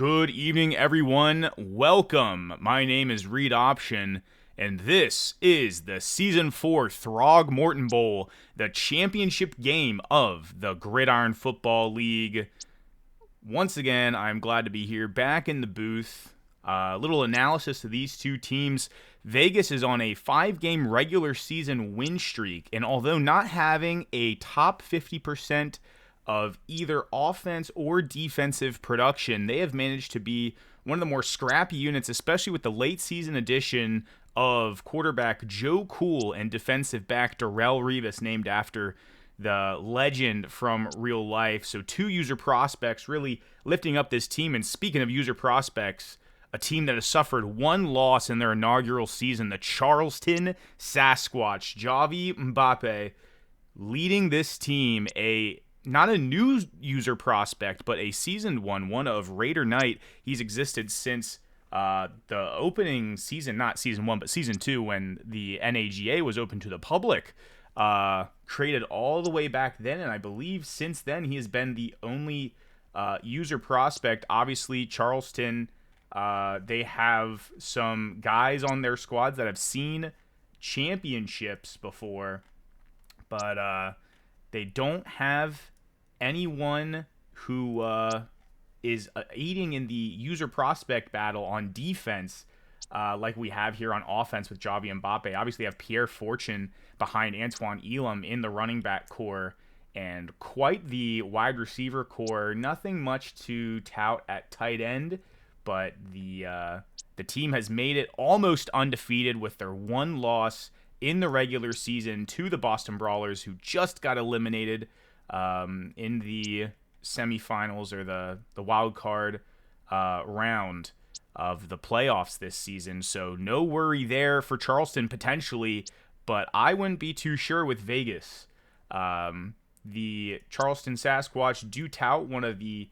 Good evening, everyone. Welcome. My name is Reed Option, and this is the Season 4 Throgmorton Bowl, the championship game of the Gridiron Football League. Once again, I'm glad to be here, back in the booth. A little analysis of these two teams. Vegas is on a 5-game regular season win streak, and although not having a top 50% of either offense or defensive production, they have managed to be one of the more scrappy units, especially with the late season addition of quarterback Joe Cool and defensive back Darrelle Revis, named after the legend from real life. So two user prospects really lifting up this team. And speaking of user prospects, a team that has suffered one loss in their inaugural season, the Charleston Sasquatch. Javi Mbappe leading this team, not a new user prospect, but a seasoned one of Raider Knight. He's existed since the opening season, not season 1, but season 2, when the NAGA was open to the public. Created all the way back then, and I believe since then he has been the only user prospect. Obviously, Charleston, they have some guys on their squads that have seen championships before, but they don't have anyone who is aiding in the user prospect battle on defense like we have here on offense with Javi Mbappe. Obviously, have Pierre Fortune behind Antoine Elam in the running back core, and quite the wide receiver core. Nothing much to tout at tight end, but the team has made it almost undefeated with their one loss in the regular season to the Boston Brawlers, who just got eliminated in the semifinals, or the wild card round of the playoffs this season. So no worry there for Charleston potentially, but I wouldn't be too sure with Vegas. The Charleston Sasquatch do tout one of the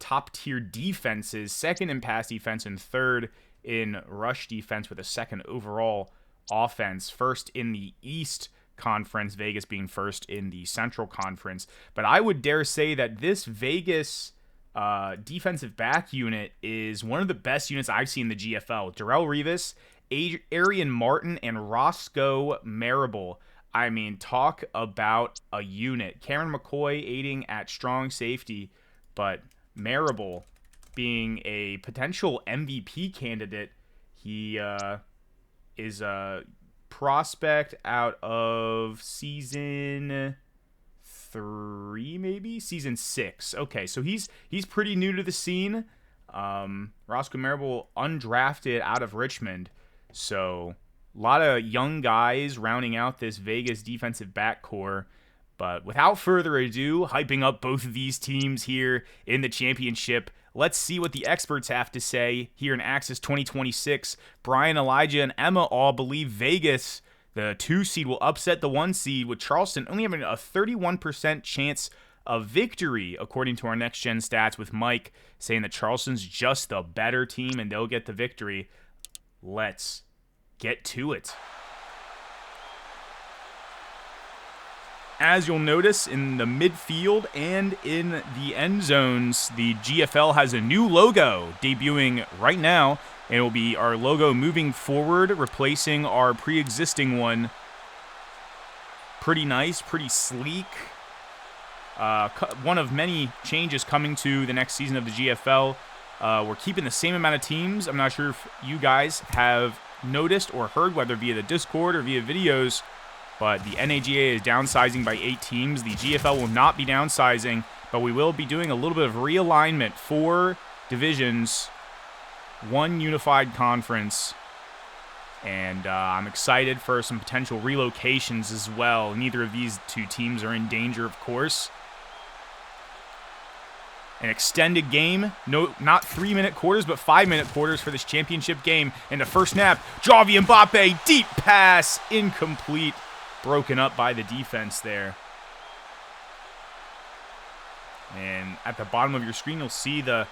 top tier defenses, second in pass defense and third in rush defense, with a second overall offense, first in the East Conference, Vegas being first in the Central Conference. But I would dare say that this Vegas defensive back unit is one of the best units I've seen in the GFL. Darrelle Revis, Arian Martin, and Roscoe Marable. I mean, talk about a unit. Cameron McCoy aiding at strong safety, but Marable being a potential MVP candidate. He is a prospect out of season 3, maybe season 6. Okay, so he's pretty new to the scene. Roscoe Marable undrafted out of Richmond, so a lot of young guys rounding out this Vegas defensive back core. But without further ado, hyping up both of these teams here in the championship, let's see what the experts have to say here in Axis 2026. Brian, Elijah, and Emma all believe Vegas, the 2 seed, will upset the 1 seed, with Charleston only having a 31% chance of victory, according to our Next Gen stats, with Mike saying that Charleston's just the better team and they'll get the victory. Let's get to it. As you'll notice, in the midfield and in the end zones, the GFL has a new logo debuting right now, and it will be our logo moving forward, replacing our pre-existing one. Pretty nice, pretty sleek. One of many changes coming to the next season of the GFL. We're keeping the same amount of teams. I'm not sure if you guys have noticed or heard, whether via the Discord or via videos, but the NAGA is downsizing by 8 teams. The GFL will not be downsizing, but we will be doing a little bit of realignment. 4 divisions, 1 unified conference, and I'm excited for some potential relocations as well. Neither of these 2 teams are in danger, of course. An extended game, not 3-minute quarters, but 5-minute quarters for this championship game. And the first snap, Javi Mbappe, deep pass, incomplete. Broken up by the defense there. And at the bottom of your screen, you'll see the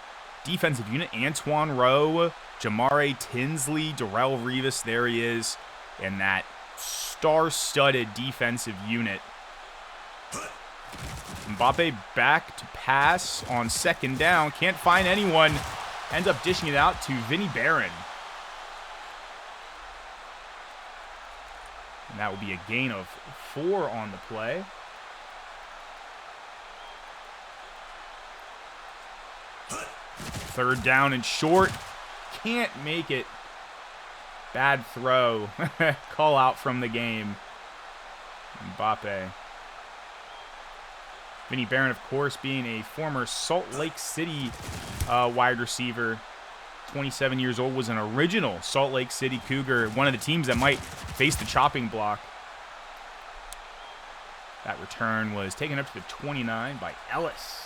defensive unit. Antoine Rowe, Jamare Tinsley, Darrelle Revis, there he is. And that star-studded defensive unit. Mbappe back to pass on second down. Can't find anyone. ends up dishing it out to Vinny Barron. And that will be a gain of 4 on the play. Third down and short. Can't make it. Bad throw. Call out from the game. Mbappe. Vinny Barron, of course, being a former Salt Lake City wide receiver. 27 years old, was an original Salt Lake City Cougar. One of the teams that might face the chopping block. That return was taken up to the 29 by Ellis.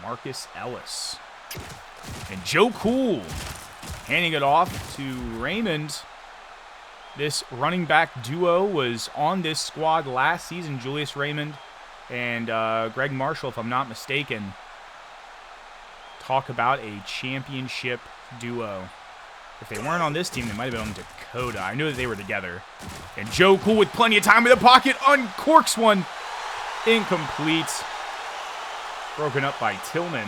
Marcus Ellis. And Joe Cool handing it off to Raymond. This running back duo was on this squad last season, Julius Raymond and Greg Marshall, if I'm not mistaken. Talk about a championship duo. If they weren't on this team, they might have been on Dakota. I knew that they were together. And Joe Cool with plenty of time in the pocket uncorks one. Incomplete. Broken up by Tillman.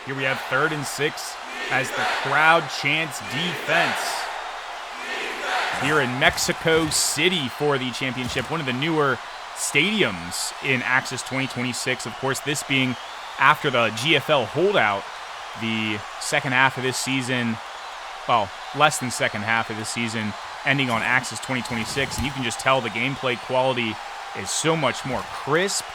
Here we have 3rd and 6 as the crowd chants defense. Here in Mexico City for the championship, one of the newer stadiums in Access 2026. Of course, this being after the GFL holdout, the second half of this season, well, less than second half of this season, ending on Access 2026. And you can just tell the gameplay quality is so much more crisp.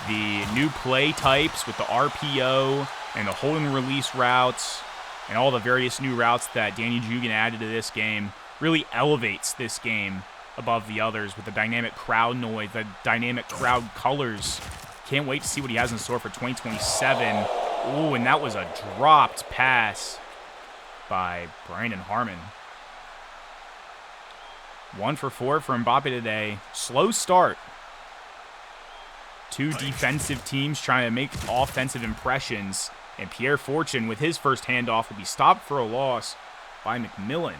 The new play types with the RPO and the hold and release routes and all the various new routes that Danny Jugan added to this game really elevates this game above the others with the dynamic crowd noise, the dynamic crowd colors. Can't wait to see what he has in store for 2027. Ooh, and that was a dropped pass by Brandon Harmon. 1 for 4 for Mbappe today. Slow start. 2 defensive teams trying to make offensive impressions. And Pierre Fortune, with his first handoff, will be stopped for a loss by McMillan.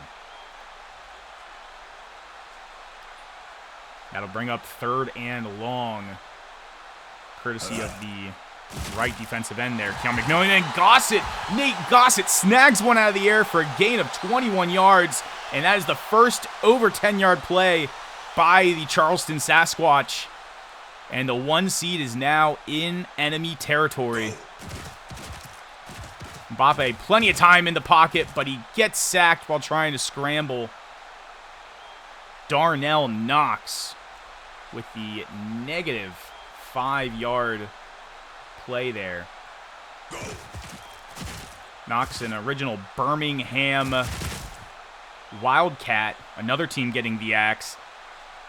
That'll bring up 3rd and long, courtesy of the right defensive end there. Keon McMillan and Gossett. Nate Gossett snags one out of the air for a gain of 21 yards. And that is the first over 10-yard play by the Charleston Sasquatch. And the 1 seed is now in enemy territory. Mbappe, plenty of time in the pocket, but he gets sacked while trying to scramble. Darnell Knox with the negative 5-yard play there. Knox, an original Birmingham Wildcat, another team getting the axe.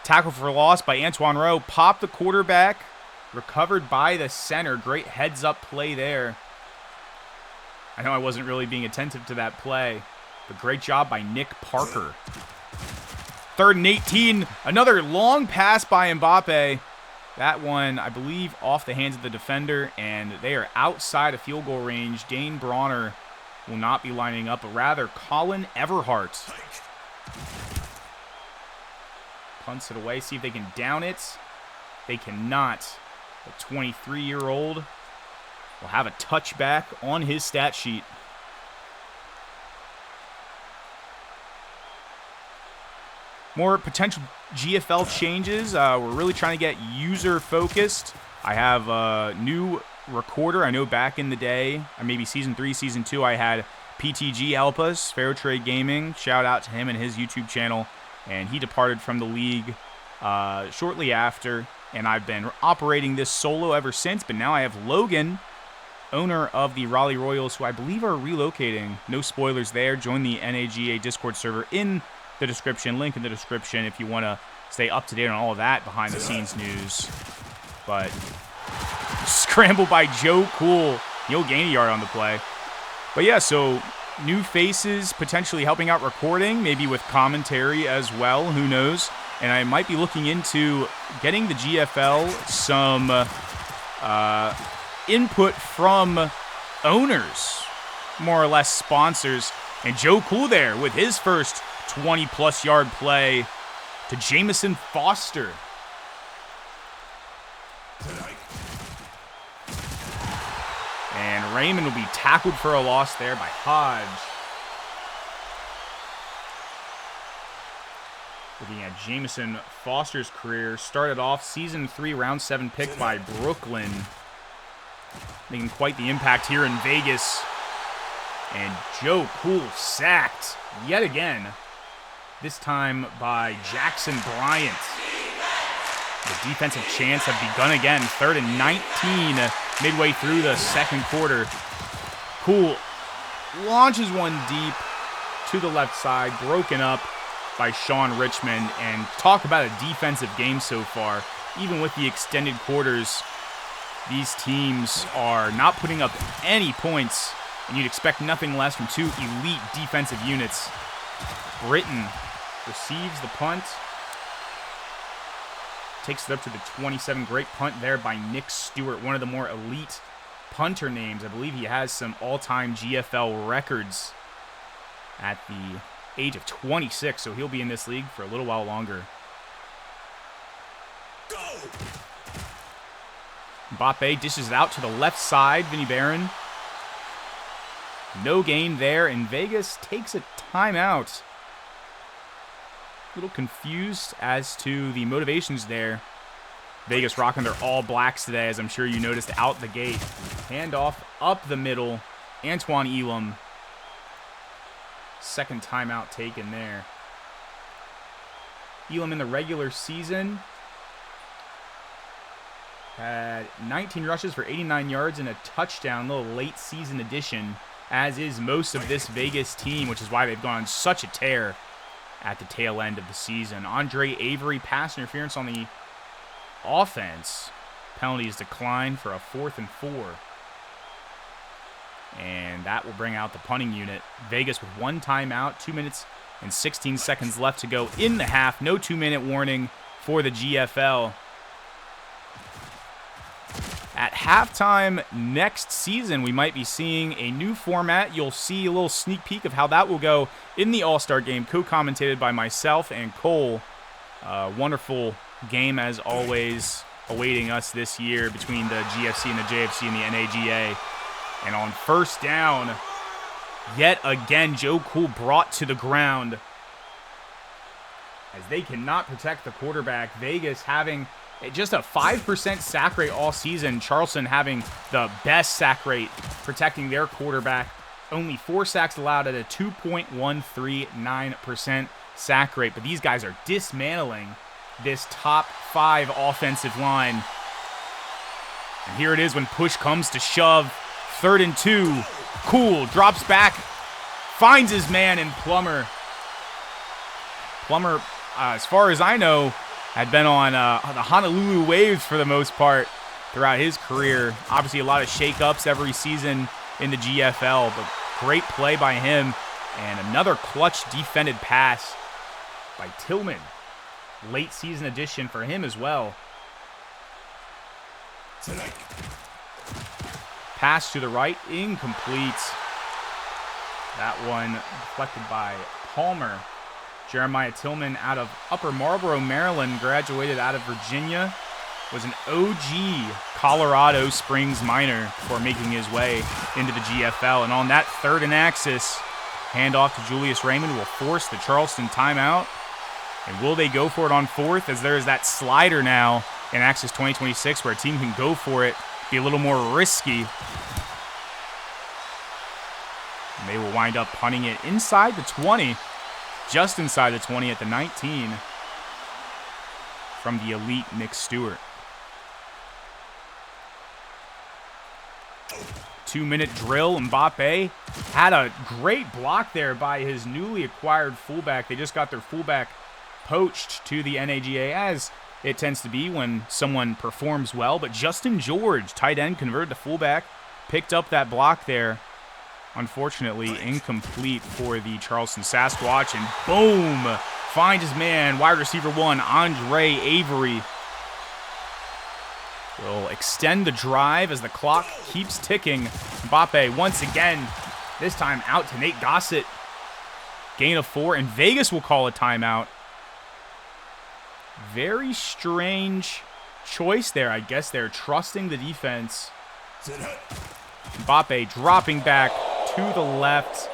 Tackle for loss by Antoine Rowe. Popped the quarterback. Recovered by the center. Great heads-up play there. I know I wasn't really being attentive to that play, but great job by Nick Parker. 3rd and 18. Another long pass by Mbappe. That one, I believe, off the hands of the defender, and they are outside of field goal range. Dane Bronner will not be lining up, but rather Colin Everhart. Punts it away, see if they can down it. They cannot. The 23-year-old will have a touchback on his stat sheet. More potential GFL changes. We're really trying to get user-focused. I have a new recorder. I know back in the day, maybe Season 3, Season 2, I had PTG help us, Fair Trade Gaming. Shout out to him and his YouTube channel. And he departed from the league shortly after, and I've been operating this solo ever since. But now I have Logan, owner of the Raleigh Royals, who I believe are relocating. No spoilers there. Join the NAGA Discord server in the description. Link in the description if you want to stay up to date on all of that behind-the-scenes news. But scramble by Joe Cool. He'll gain a yard on the play. But yeah, so new faces potentially helping out recording, maybe with commentary as well, who knows. And I might be looking into getting the GFL some input from owners, more or less sponsors. And Joe Cool there with his first 20-plus yard play to Jamison Foster. And Raymond will be tackled for a loss there by Hodge. Looking at Jamison Foster's career, started off season 3, round 7 pick by Brooklyn. Making quite the impact here in Vegas. And Joe Cool sacked yet again. This time by Jackson Bryant. The defensive chants have begun again. 3rd and 19 midway through the second quarter. Cool launches one deep to the left side, broken up by Sean Richmond. And talk about a defensive game so far. Even with the extended quarters, these teams are not putting up any points, and you'd expect nothing less from two elite defensive units. Britton receives the punt. Takes it up to the 27. Great punt there by Nick Stewart, one of the more elite punter names. I believe he has some all-time GFL records at the age of 26, so he'll be in this league for a little while longer. Mbappe dishes it out to the left side. Vinny Barron. No gain there, and Vegas takes a timeout. A little confused as to the motivations there. Vegas rocking their all blacks today, as I'm sure you noticed out the gate. Handoff up the middle. Antoine Elam. Second timeout taken there. Elam in the regular season had 19 rushes for 89 yards and a touchdown, a little late season addition, as is most of this Vegas team, which is why they've gone on such a tear at the tail end of the season. Andre Avery, pass interference on the offense. Penalty is declined for a 4th and 4. And that will bring out the punting unit. Vegas with one timeout, 2 minutes and 16 seconds left to go in the half. No 2-minute warning for the GFL. At halftime next season, we might be seeing a new format. You'll see a little sneak peek of how that will go in the All-Star game, co-commentated by myself and Cole. Wonderful game, as always, awaiting us this year between the GFC and the JFC and the NAGA. And on first down, yet again, Joe Cool brought to the ground. As they cannot protect the quarterback, Vegas having just a 5% sack rate all season. Charleston having the best sack rate, protecting their quarterback. Only 4 sacks allowed at a 2.139% sack rate. But these guys are dismantling this top 5 offensive line. And here it is when push comes to shove. 3rd and 2. Cool drops back, finds his man in Plummer. Plummer, as far as I know, had been on the Honolulu Waves for the most part throughout his career. Obviously, a lot of shakeups every season in the GFL, but great play by him. And another clutch defended pass by Tillman. Late season addition for him as well. Pass to the right, incomplete. That one deflected by Palmer. Jeremiah Tillman out of Upper Marlboro, Maryland, graduated out of Virginia. Was an OG Colorado Springs Miner before making his way into the GFL. And on that 3rd and axis, handoff to Julius Raymond will force the Charleston timeout. And will they go for it on 4th, as there is that slider now in Axis 2026 where a team can go for it, be a little more risky. And they will wind up punting it inside the 20, just inside the 20 at the 19 from the elite Nick Stewart. 2-minute drill. Mbappe had a great block there by his newly acquired fullback. They just got their fullback poached to the NAGA, as it tends to be when someone performs well. But Justin George, tight end, converted to fullback, picked up that block there. Unfortunately, incomplete for the Charleston Sasquatch. And boom! Finds his man, wide receiver 1, Andre Avery. Will extend the drive as the clock keeps ticking. Mbappe once again, this time out to Nate Gossett. Gain of 4, and Vegas will call a timeout. Very strange choice there. I guess they're trusting the defense. Mbappe dropping back to the left.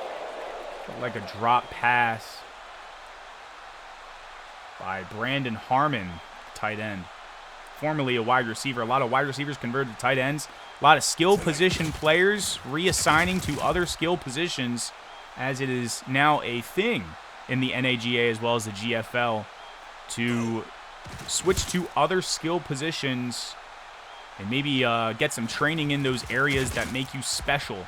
Like a drop pass by Brandon Harmon, tight end. Formerly a wide receiver. A lot of wide receivers converted to tight ends. A lot of skill position players reassigning to other skill positions, as it is now a thing in the NAGA as well as the GFL to switch to other skill positions and maybe get some training in those areas that make you special,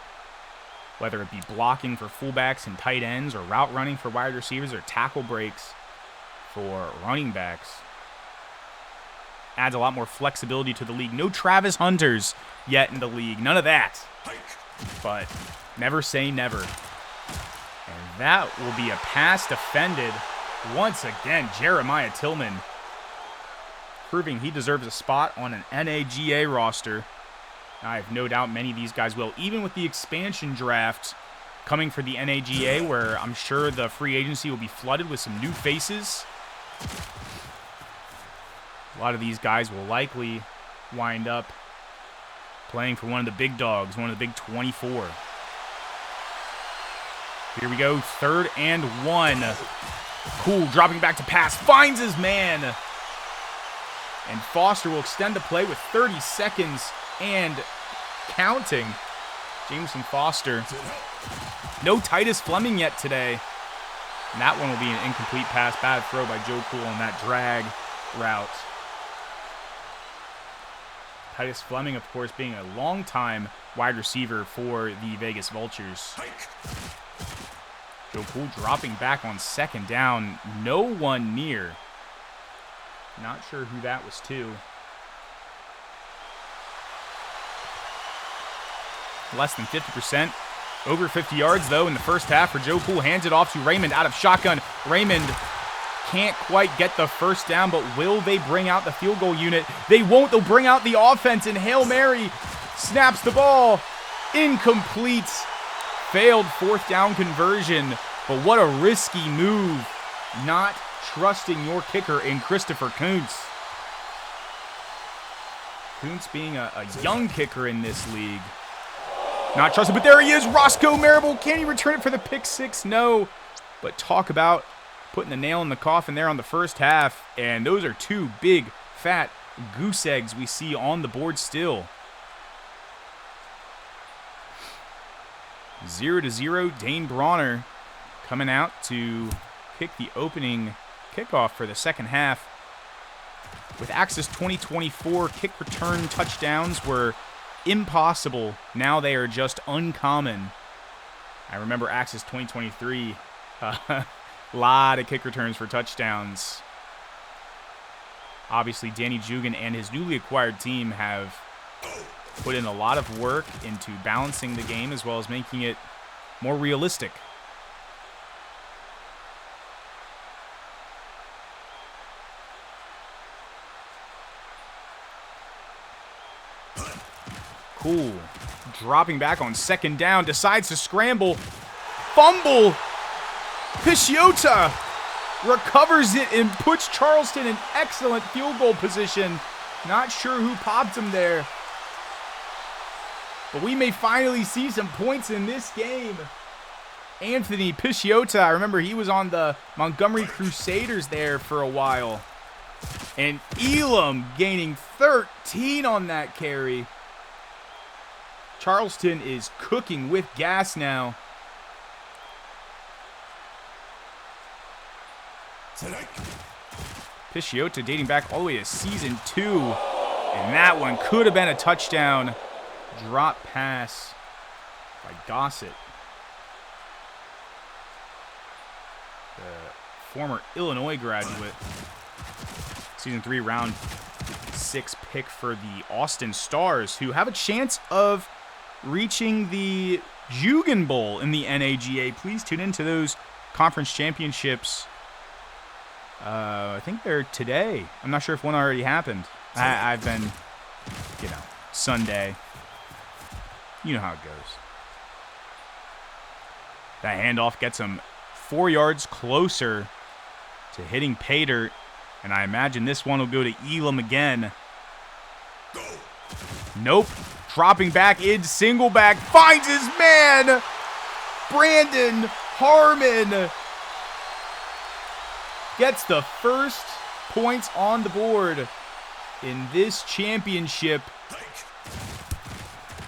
whether it be blocking for fullbacks and tight ends or route running for wide receivers or tackle breaks for running backs. Adds a lot more flexibility to the league. No Travis Hunters yet in the league. None of that. But never say never. And that will be a pass defended. Once again, Jeremiah Tillman proving he deserves a spot on an NAGA roster. I have no doubt many of these guys will. Even with the expansion draft coming for the NAGA, where I'm sure the free agency will be flooded with some new faces. A lot of these guys will likely wind up playing for one of the big dogs, one of the big 24. Here we go, 3rd and 1. Cool, dropping back to pass, finds his man. And Foster will extend the play with 30 seconds and counting. Jameson Foster. No Titus Fleming yet today. And that one will be an incomplete pass. Bad throw by Joe Cool on that drag route. Titus Fleming, of course, being a longtime wide receiver for the Vegas Vultures. Joe Cool dropping back on 2nd down. No one near. Not sure who that was to. Less than 50%. Over 50 yards, though, in the first half for Joe Cool. Hands it off to Raymond out of shotgun. Raymond can't quite get the first down, but will they bring out the field goal unit? They won't. They'll bring out the offense, and Hail Mary snaps the ball. Incomplete. Failed 4th down conversion, but what a risky move. Not trusting your kicker in Christopher Kuntz. Kuntz being a young kicker in this league. Not trusted, but there he is. Roscoe Marable. Can he return it for the pick 6? No. But talk about putting the nail in the coffin there on the first half. And those are 2 big, fat goose eggs we see on the board still. 0-0. Dane Bronner coming out to kick the opening kickoff for the second half. With Axis 2024, kick return touchdowns were impossible. Now they are just uncommon. I remember Axis 2023. A lot of kick returns for touchdowns. Obviously, Danny Jugan and his newly acquired team have put in a lot of work into balancing the game as well as making it more realistic. Cool. Dropping back on 2nd down. Decides to scramble. Fumble. Pisciota recovers it and puts Charleston in excellent field goal position. Not sure who popped him there. But we may finally see some points in this game. Anthony Pisciota. I remember he was on the Montgomery Crusaders there for a while. And Elam gaining 13 on that carry. Charleston is cooking with gas now. Pisciota dating back all the way to season 2. And that one could have been a touchdown. Drop pass by Gossett. The former Illinois graduate. Season 3, round 6 pick for the Austin Stars, who have a chance of reaching the Jugan Bowl in the NAGA. Please tune into those conference championships. I think they're today. I'm not sure if one already happened. I've been, Sunday. You know how it goes. That handoff gets him 4 yards closer to hitting pay dirt. And I imagine this one will go to Elam again. Nope. Dropping back in, single back, finds his man! Brandon Harmon gets the first points on the board in this championship.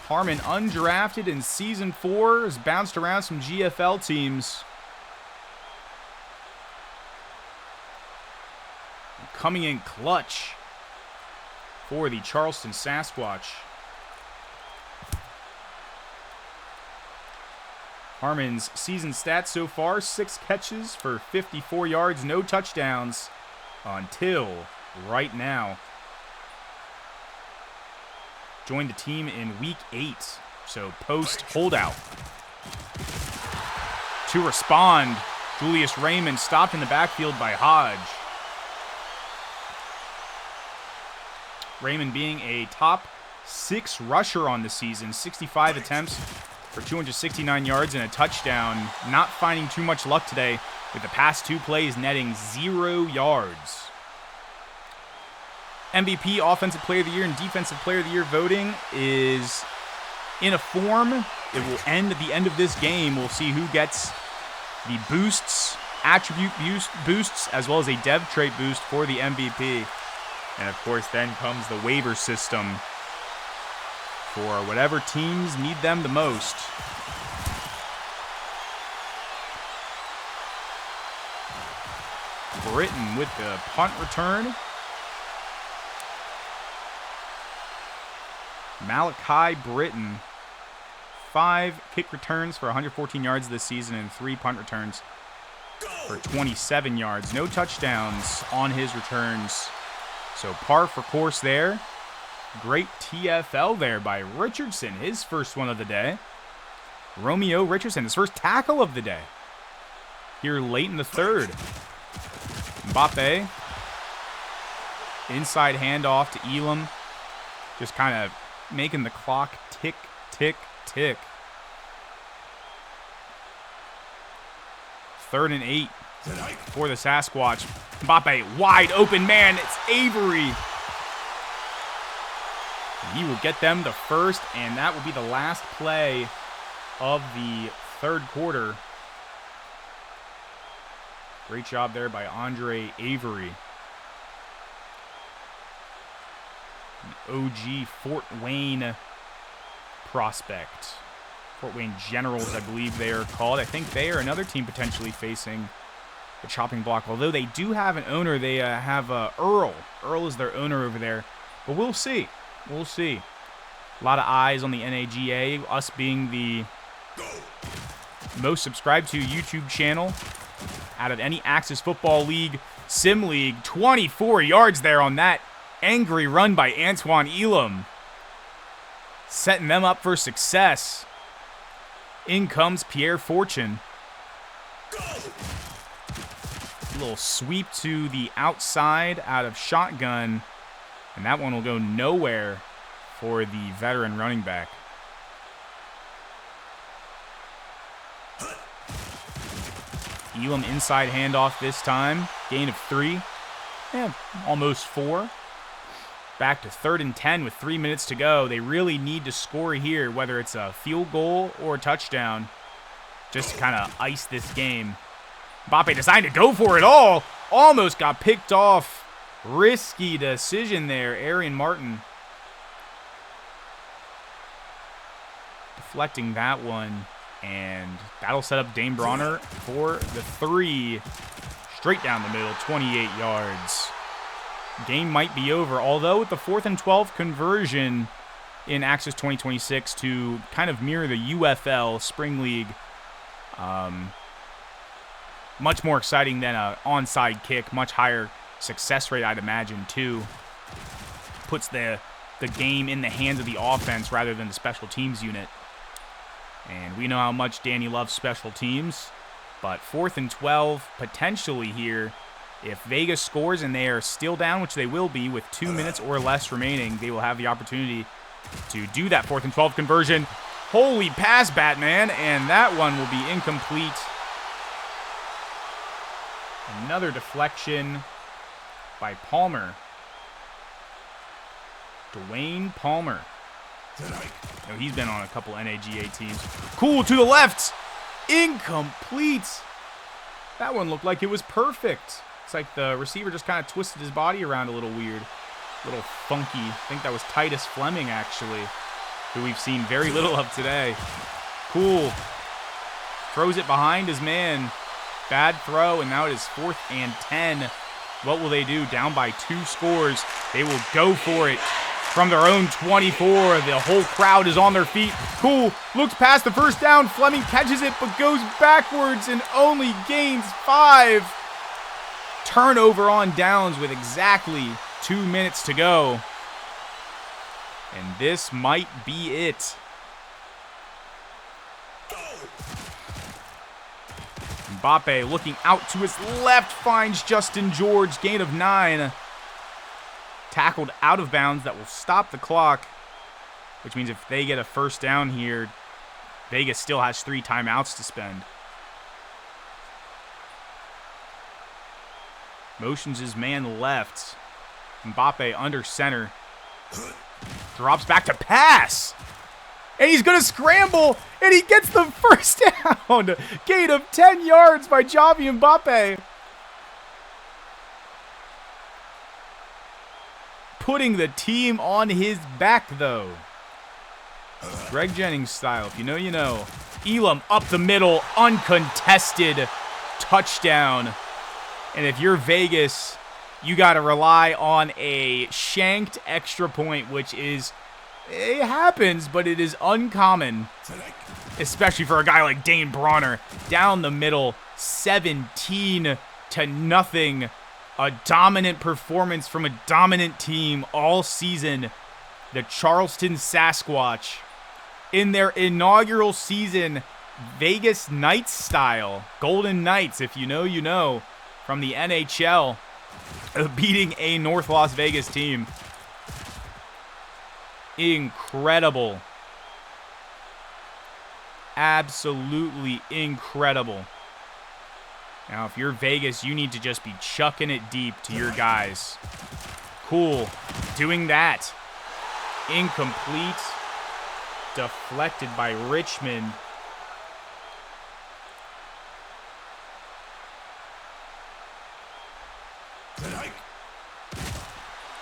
Harmon, undrafted in Season 4, has bounced around some GFL teams. Coming in clutch for the Charleston Sasquatch. Harmon's season stats so far, 6 catches for 54 yards, no touchdowns until right now. Joined the team in week 8, so post holdout. To respond, Julius Raymond stopped in the backfield by Hodge. Raymond being a top 6 rusher on the season, 65 attempts for 269 yards and a touchdown. Not finding too much luck today with the past 2 plays netting 0 yards. MVP, Offensive Player of the Year, and Defensive Player of the Year voting is in a form. It will end at the end of this game. We'll see who gets the boosts, attribute boosts, as well as a dev trait boost for the MVP. And of course, then comes the waiver system for whatever teams need them the most. Britton with the punt return. Malachi Britton, 5 kick returns for 114 yards this season and 3 punt returns for 27 yards. No touchdowns on his returns. So par for course there. Great TFL there by Richardson, his first one of the day. Romeo Richardson, his first tackle of the day. Here late in the third. Mbappe. Inside handoff to Elam. Just kind of making the clock tick, tick, tick. 3rd and 8 for the Sasquatch. Mbappe, wide open man. It's Avery. He will get them the first, and that will be the last play of the 3rd quarter. Great job there by Andre Avery. An OG Fort Wayne prospect. Fort Wayne Generals, I believe they are called. I think they are another team potentially facing the chopping block. Although they do have an owner. They have Earl. Earl is their owner over there. But we'll see. We'll see. A lot of eyes on the NAGA. Us being the most subscribed to YouTube channel out of any Axis Football League Sim League. 24 yards there on that angry run by Antoine Elam. Setting them up for success. In comes Pierre Fortune. A little sweep to the outside out of shotgun. And that one will go nowhere for the veteran running back. Elam inside handoff this time. Gain of 3. Yeah, almost 4. Back to 3rd and 10 with 3 minutes to go. They really need to score here, whether it's a field goal or a touchdown, just to kind of ice this game. Mbappe decided to go for it all. Almost got picked off. Risky decision there. Arian Martin deflecting that one. And that'll set up Dane Bronner for the 3. Straight down the middle, 28 yards. Game might be over, although with the 4th and 12 conversion in Axis 2026 to kind of mirror the UFL Spring League. Much more exciting than an onside kick, much higher success rate, I'd imagine, too. Puts the game in the hands of the offense rather than the special teams unit. And we know how much Danny loves special teams, but 4th and 12 potentially here. If Vegas scores and they are still down, which they will be with 2 minutes or less remaining, they will have the opportunity to do that 4th and 12 conversion. Holy pass, Batman, and that one will be incomplete. Another deflection by Palmer. Dwayne Palmer. You know, he's been on a couple NAGA teams. Cool to the left. Incomplete. That one looked like it was perfect. It's like the receiver just kind of twisted his body around a little weird. A little funky. I think that was Titus Fleming, actually, who we've seen very little of today. Cool. Throws it behind his man. Bad throw, and now it is 4th and 10. What will they do? Down by 2 scores. They will go for it from their own 24. The whole crowd is on their feet. Cool. Looks past the first down. Fleming catches it, but goes backwards and only gains 5. Turnover on downs with exactly 2 minutes to go. And this might be it. Mbappe looking out to his left, finds Justin George, gain of 9. Tackled out of bounds, that will stop the clock, which means if they get a first down here, Vegas still has 3 timeouts to spend. Motions his man left. Mbappe under center. Drops back to pass. And he's going to scramble, and he gets the first down. Gain of 10 yards by Javi Mbappe. Putting the team on his back, though. Greg Jennings style, if you know, you know. Elam up the middle, uncontested touchdown. And if you're Vegas, you got to rely on a shanked extra point, which is... it happens, but it is uncommon, especially for a guy like Dane Bronner. Down the middle, 17-0. A dominant performance from a dominant team all season. The Charleston Sasquatch, in their inaugural season, Vegas Knights style, Golden Knights, if you know, you know, from the NHL, beating a North Las Vegas team. Incredible. Absolutely incredible. Now, if you're Vegas, you need to just be chucking it deep to your guys. Cool. Doing that. Incomplete. Deflected by Richmond.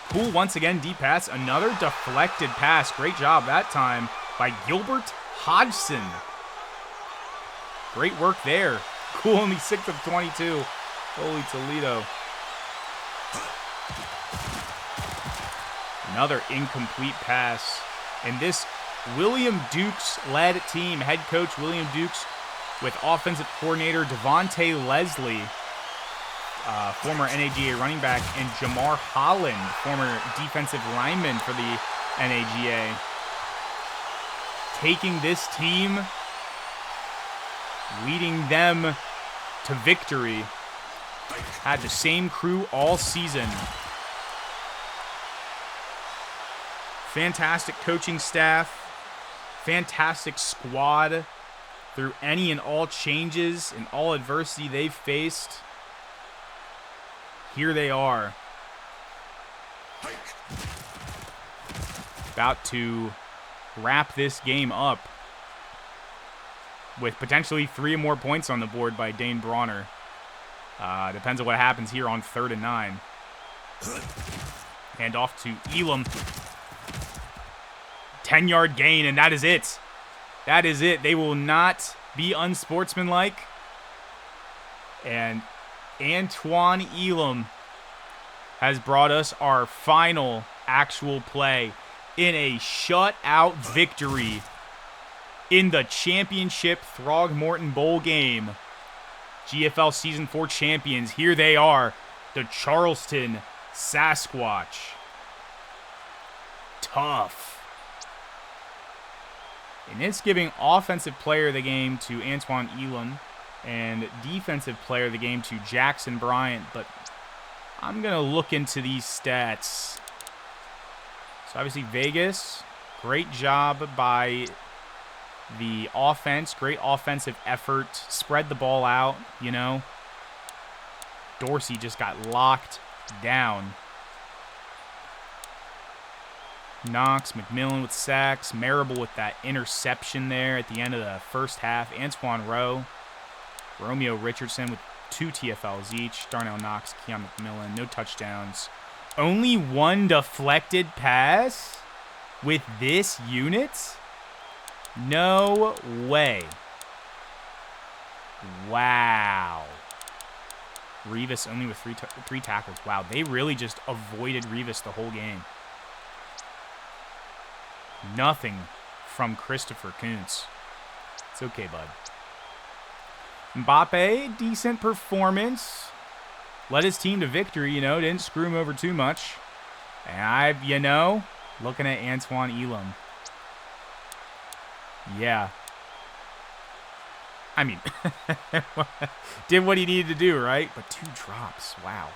Cool, once again, deep pass. Another deflected pass. Great job that time by Gilbert Hodgson. Great work there. Cool, only 6 of 22. Holy Toledo. Another incomplete pass. And this William Dukes-led team, head coach William Dukes with offensive coordinator Devontae Leslie, former NAGA running back, and Jamar Holland, former defensive lineman for the NAGA. Taking this team, leading them to victory. Had the same crew all season. Fantastic coaching staff. Fantastic squad through any and all changes and all adversity they've faced. Here they are. About to wrap this game up with potentially 3 more points on the board by Dane Bronner. Depends on what happens here on 3rd and 9. Hand off to Elam. 10-yard gain, and that is it. That is it. They will not be unsportsmanlike. And Antoine Elam has brought us our final actual play in a shutout victory in the championship Throgmorton Bowl game. GFL Season 4 champions, here they are, the Charleston Sasquatch. Tough. And it's giving Offensive Player of the Game to Antoine Elam and Defensive Player of the Game to Jackson Bryant, but I'm going to look into these stats. So obviously Vegas, great job by the offense, great offensive effort, spread the ball out, you know. Dorsey just got locked down. Knox, McMillan with sacks, Marable with that interception there at the end of the first half. Antoine Rowe, Romeo Richardson with 2 TFLs each. Darnell Knox, Keon McMillan, no touchdowns. Only 1 deflected pass with this unit? No way. Wow. Revis only with 3 tackles. Wow, they really just avoided Revis the whole game. Nothing from Christopher Kuntz. It's okay, bud. Mbappe, decent performance. Led his team to victory, didn't screw him over too much. And looking at Antoine Elam. Yeah. I mean, did what he needed to do, right? But 2 drops. Wow.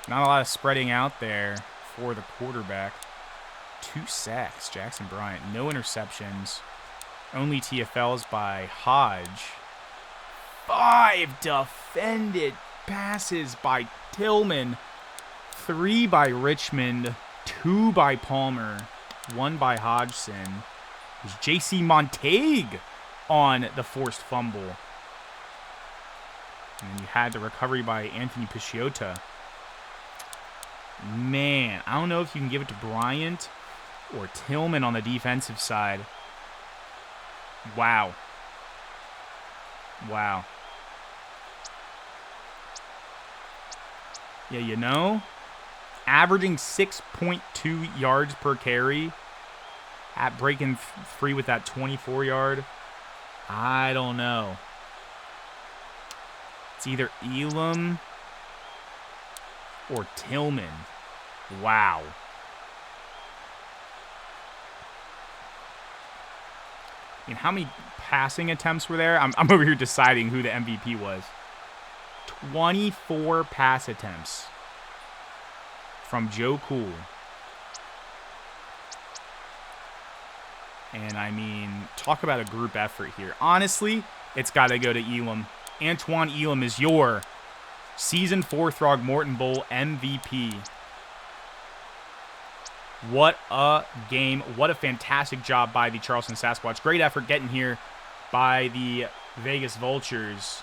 Not a lot of spreading out there for the quarterback. 2 sacks, Jackson Bryant. No interceptions. Only TFLs by Hodge. 5 defended passes by Tillman. 3 by Richmond. 2 by Palmer. 1 by Hodgson. It was J.C. Montague on the forced fumble. And then you had the recovery by Anthony Pisciota. Man, I don't know if you can give it to Bryant or Tillman on the defensive side. Wow. Wow. Yeah, averaging 6.2 yards per carry. At breaking free with that 24-yard. I don't know. It's either Elam or Tillman. Wow. I mean, how many passing attempts were there? I'm over here deciding who the MVP was. 24 pass attempts from Joe Cool. And, I mean, talk about a group effort here. Honestly, it's got to go to Elam. Antoine Elam is your Season 4 Throgmorton Bowl MVP. What a game. What a fantastic job by the Charleston Sasquatch. Great effort getting here by the Vegas Vultures.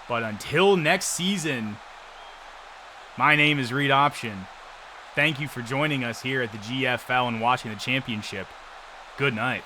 But until next season, my name is Reed Option. Thank you for joining us here at the GFL and watching the championship. Good night.